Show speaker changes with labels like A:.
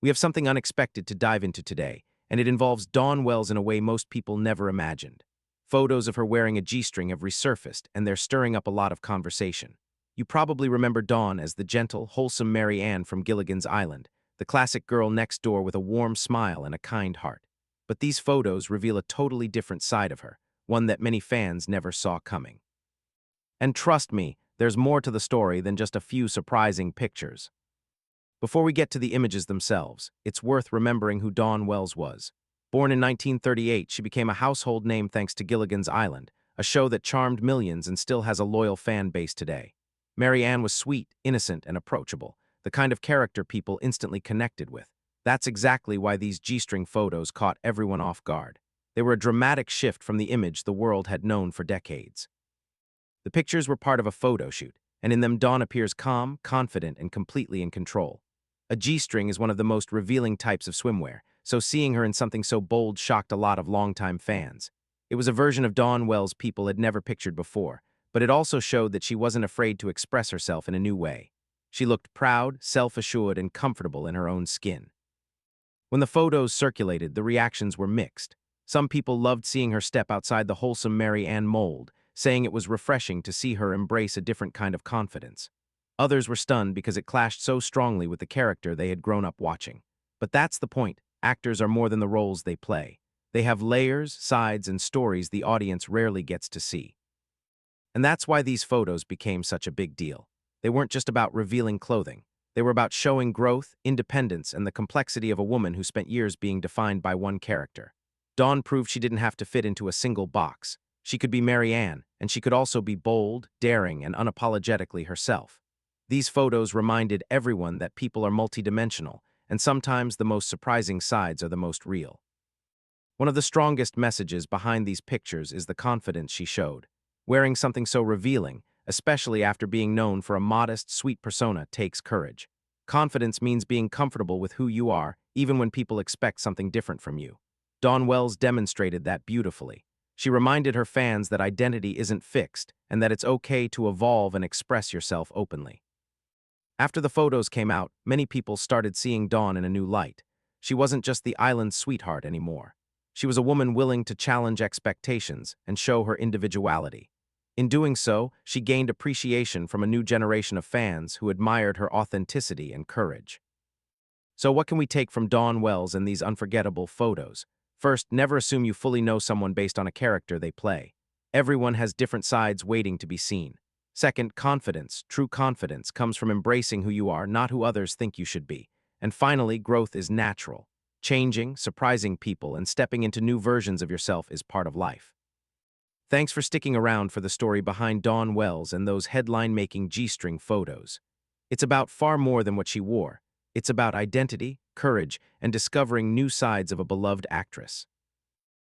A: We have something unexpected to dive into today, and it involves Dawn Wells in a way most people never imagined. Photos of her wearing a G-string have resurfaced, and they're stirring up a lot of conversation. You probably remember Dawn as the gentle, wholesome Mary Ann from Gilligan's Island, the classic girl next door with a warm smile and a kind heart. But these photos reveal a totally different side of her, one that many fans never saw coming. And trust me, there's more to the story than just a few surprising pictures. Before we get to the images themselves, it's worth remembering who Dawn Wells was. Born in 1938, she became a household name thanks to Gilligan's Island, a show that charmed millions and still has a loyal fan base today. Mary Ann was sweet, innocent, and approachable, the kind of character people instantly connected with. That's exactly why these G-string photos caught everyone off guard. They were a dramatic shift from the image the world had known for decades. The pictures were part of a photo shoot, and in them Dawn appears calm, confident, and completely in control. A G-string is one of the most revealing types of swimwear, so seeing her in something so bold shocked a lot of longtime fans. It was a version of Dawn Wells people had never pictured before, but it also showed that she wasn't afraid to express herself in a new way. She looked proud, self-assured, and comfortable in her own skin. When the photos circulated, the reactions were mixed. Some people loved seeing her step outside the wholesome Mary Ann mold, saying it was refreshing to see her embrace a different kind of confidence. Others were stunned because it clashed so strongly with the character they had grown up watching. But that's the point. Actors are more than the roles they play. They have layers, sides, and stories the audience rarely gets to see. And that's why these photos became such a big deal. They weren't just about revealing clothing. They were about showing growth, independence, and the complexity of a woman who spent years being defined by one character. Dawn proved she didn't have to fit into a single box. She could be Mary Ann, and she could also be bold, daring, and unapologetically herself. These photos reminded everyone that people are multidimensional, and sometimes the most surprising sides are the most real. One of the strongest messages behind these pictures is the confidence she showed. Wearing something so revealing, especially after being known for a modest, sweet persona, takes courage. Confidence means being comfortable with who you are, even when people expect something different from you. Dawn Wells demonstrated that beautifully. She reminded her fans that identity isn't fixed, and that it's okay to evolve and express yourself openly. After the photos came out, many people started seeing Dawn in a new light. She wasn't just the island's sweetheart anymore. She was a woman willing to challenge expectations and show her individuality. In doing so, she gained appreciation from a new generation of fans who admired her authenticity and courage. So what can we take from Dawn Wells and these unforgettable photos? First, never assume you fully know someone based on a character they play. Everyone has different sides waiting to be seen. Second, confidence. True confidence comes from embracing who you are, not who others think you should be. And finally, growth is natural. Changing, surprising people, and stepping into new versions of yourself is part of life. Thanks for sticking around for the story behind Dawn Wells and those headline-making G-string photos. It's about far more than what she wore. It's about identity, courage, and discovering new sides of a beloved actress.